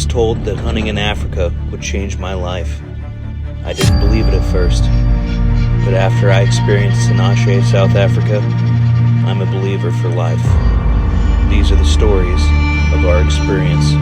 was told that hunting in Africa would change my life. I didn't believe it at first, but after I experienced Tinashe South Africa, I'm a believer for life. These are the stories of our experience.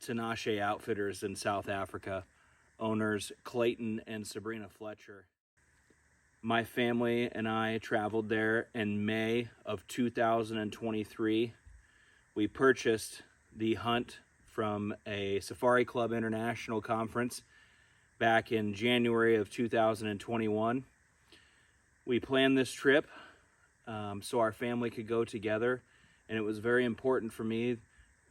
Tinashe Outfitters in South Africa, owners Clayton and Sabrina Fletcher. My family and I traveled there in May of 2023. We purchased the hunt from a Safari Club International conference back in January of 2021. We planned this trip so our family could go together, and it was very important for me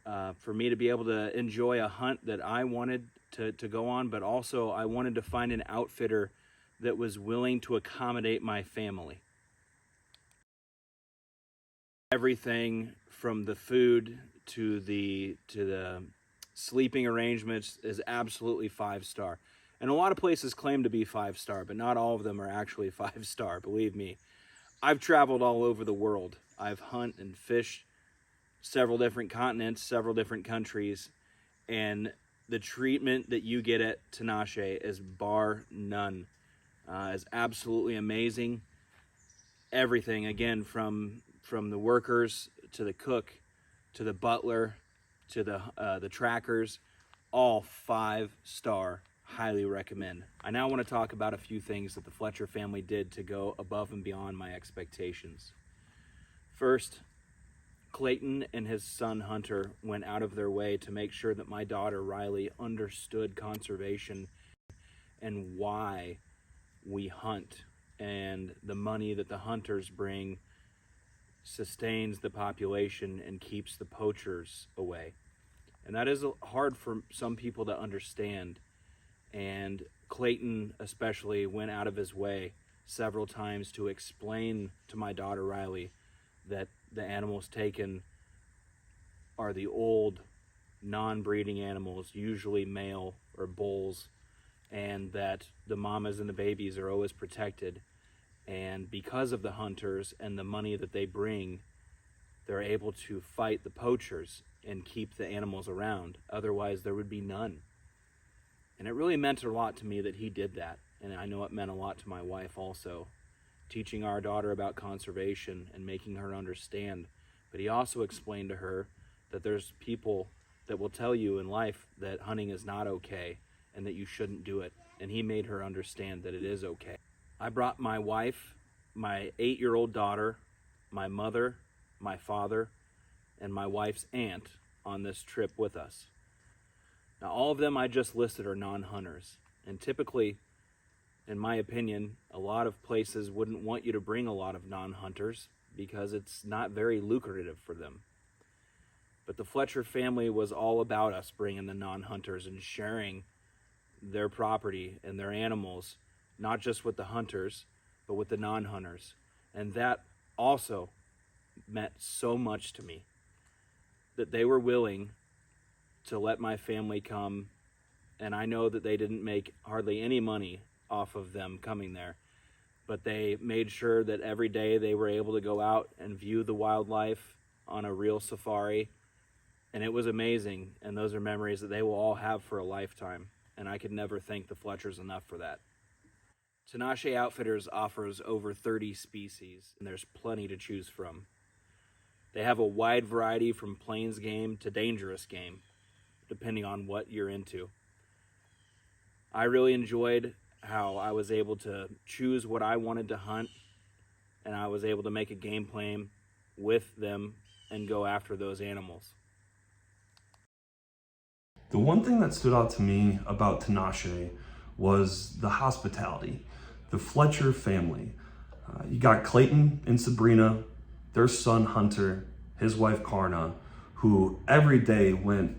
to be able to enjoy a hunt that I wanted to go on, but also I wanted to find an outfitter that was willing to accommodate my family. Everything from the food to the sleeping arrangements is absolutely 5-star. And a lot of places claim to be 5-star, but not all of them are actually 5-star, believe me. I've traveled all over the world. I've hunted and fished several different continents, several different countries, and the treatment that you get at Tinashe is bar none. Is absolutely amazing. Everything, again, from the workers to the cook to the butler to the trackers, all 5-star. Highly recommend. I now want to talk about a few things that the Fletcher family did to go above and beyond my expectations. First, Clayton and his son Hunter went out of their way to make sure that my daughter Riley understood conservation and why we hunt, and the money that the hunters bring sustains the population and keeps the poachers away. And that is hard for some people to understand. And Clayton especially went out of his way several times to explain to my daughter Riley that the animals taken are the old non-breeding animals, usually male or bulls, and that the mamas and the babies are always protected. And because of the hunters and the money that they bring, they're able to fight the poachers and keep the animals around. Otherwise, there would be none. And it really meant a lot to me that he did that. And I know it meant a lot to my wife also, teaching our daughter about conservation and making her understand. But he also explained to her that there's people that will tell you in life that hunting is not okay and that you shouldn't do it. And he made her understand that it is okay. I brought my wife, my 8-year-old daughter, my mother, my father, and my wife's aunt on this trip with us. Now, all of them I just listed are non-hunters. And typically, in my opinion, a lot of places wouldn't want you to bring a lot of non-hunters because it's not very lucrative for them. But the Fletcher family was all about us bringing the non-hunters and sharing their property and their animals, not just with the hunters, but with the non-hunters. And that also meant so much to me, that they were willing to let my family come. And I know that they didn't make hardly any money off of them coming there, but they made sure that every day they were able to go out and view the wildlife on a real safari. And it was amazing. And those are memories that they will all have for a lifetime. And I could never thank the Fletchers enough for that. Tinashe Outfitters offers over 30 species, and there's plenty to choose from. They have a wide variety from plains game to dangerous game, depending on what you're into. I really enjoyed how I was able to choose what I wanted to hunt, and I was able to make a game plan with them and go after those animals. The one thing that stood out to me about Tinashe was the hospitality, the Fletcher family. You got Clayton and Sabrina, their son Hunter, his wife Karna, who every day went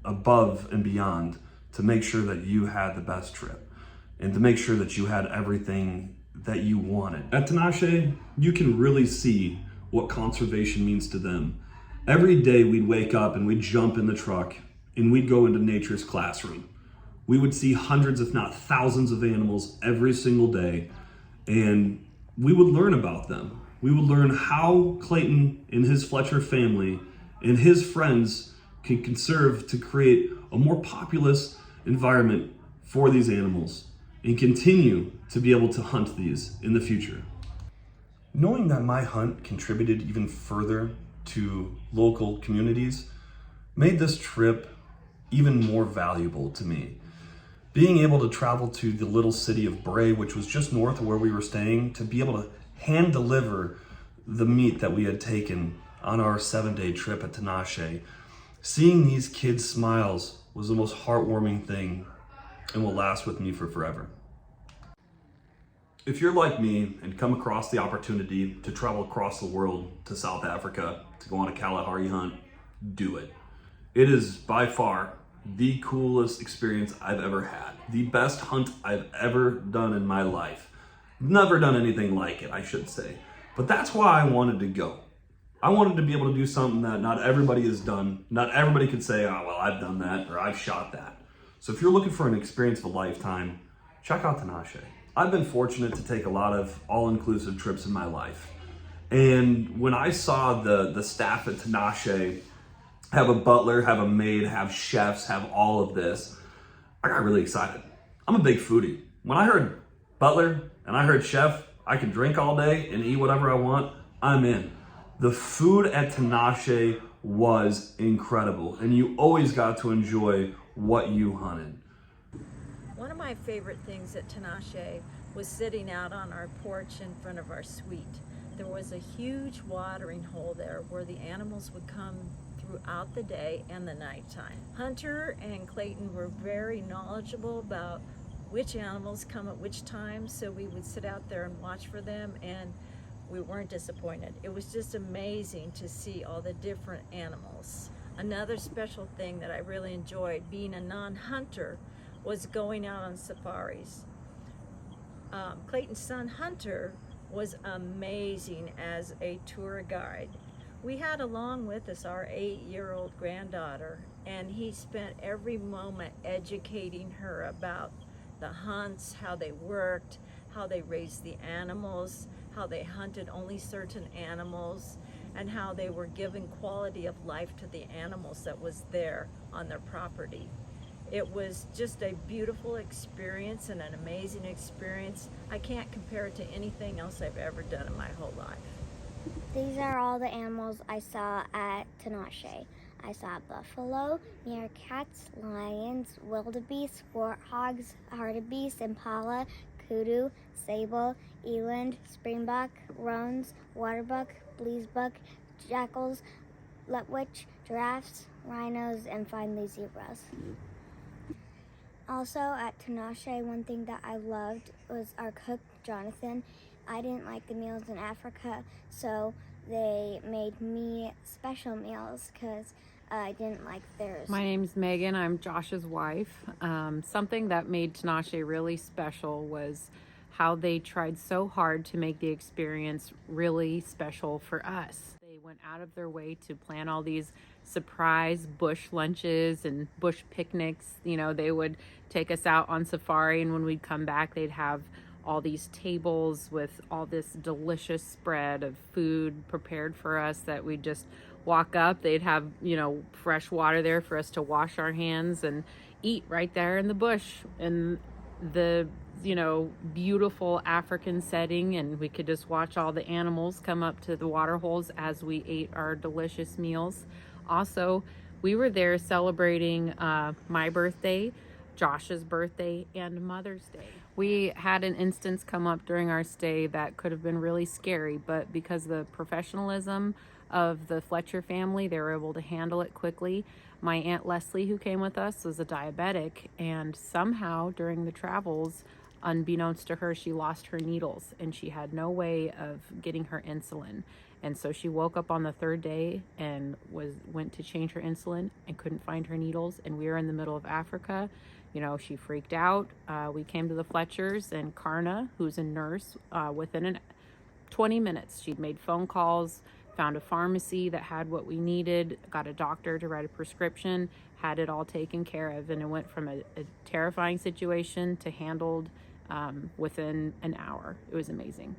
above and beyond to make sure that you had the best trip and to make sure that you had everything that you wanted. At Tinashe, you can really see what conservation means to them. Every day we'd wake up and we'd jump in the truck and we'd go into nature's classroom. We would see hundreds, if not thousands of animals every single day, and we would learn about them. We would learn how Clayton and his Fletcher family and his friends can conserve to create a more populous environment for these animals and continue to be able to hunt these in the future. Knowing that my hunt contributed even further to local communities made this trip even more valuable to me. Being able to travel to the little city of Bray, which was just north of where we were staying, to be able to hand deliver the meat that we had taken on our 7-day trip at Tinashe, seeing these kids' smiles was the most heartwarming thing and will last with me for forever. If you're like me and come across the opportunity to travel across the world to South Africa to go on a Kalahari hunt, do it. It is by far the coolest experience I've ever had. The best hunt I've ever done in my life. Never done anything like it, I should say. But that's why I wanted to go. I wanted to be able to do something that not everybody has done. Not everybody could say, oh, well, I've done that or I've shot that. So if you're looking for an experience of a lifetime, check out Tinashe. I've been fortunate to take a lot of all-inclusive trips in my life. And when I saw the staff at Tinashe have a butler, have a maid, have chefs, have all of this, I got really excited. I'm a big foodie. When I heard butler and I heard chef, I can drink all day and eat whatever I want, I'm in. The food at Tinashe was incredible, and you always got to enjoy what you hunted. One of my favorite things at Tinashe was sitting out on our porch in front of our suite. There was a huge watering hole there where the animals would come throughout the day and the nighttime. Hunter and Clayton were very knowledgeable about which animals come at which time, so we would sit out there and watch for them, and we weren't disappointed. It was just amazing to see all the different animals. Another special thing that I really enjoyed being a non-hunter was going out on safaris. Clayton's son Hunter was amazing as a tour guide. We had along with us our 8-year-old granddaughter, and he spent every moment educating her about the hunts, how they worked, how they raised the animals, how they hunted only certain animals, and how they were giving quality of life to the animals that was there on their property. It was just a beautiful experience and an amazing experience. I can't compare it to anything else I've ever done in my whole life. These are all the animals I saw at Tinashe. I saw buffalo, meerkats, lions, wildebeest, warthogs, hartebeest, impala, kudu, sable, eland, springbuck, roans, waterbuck, bleesbuck, jackals, letwitch, giraffes, rhinos, and finally zebras. Also at Tinashe, one thing that I loved was our cook, Jonathan. I didn't like the meals in Africa, so they made me special meals because I didn't like theirs. My name's Megan. I'm Josh's wife. Something that made Tinashe really special was how they tried so hard to make the experience really special for us. They went out of their way to plan all these surprise bush lunches and bush picnics. You know, they would take us out on safari, and when we'd come back, they'd have all these tables with all this delicious spread of food prepared for us that we'd just walk up. They'd have, you know, fresh water there for us to wash our hands and eat right there in the bush in the, you know, beautiful African setting, and we could just watch all the animals come up to the water holes as we ate our delicious meals. Also, we were there celebrating my birthday, Josh's birthday, and Mother's Day. We had an instance come up during our stay that could have been really scary, but because of the professionalism of the Fletcher family. They were able to handle it quickly. My Aunt Leslie, who came with us, was a diabetic, and somehow during the travels, unbeknownst to her, she lost her needles and she had no way of getting her insulin. And so she woke up on the third day and went to change her insulin and couldn't find her needles. And we were in the middle of Africa. You know, she freaked out. We came to the Fletchers, and Karna, who's a nurse, within 20 minutes, she'd made phone calls, found a pharmacy that had what we needed, got a doctor to write a prescription, had it all taken care of. And it went from a terrifying situation to handled within an hour. It was amazing.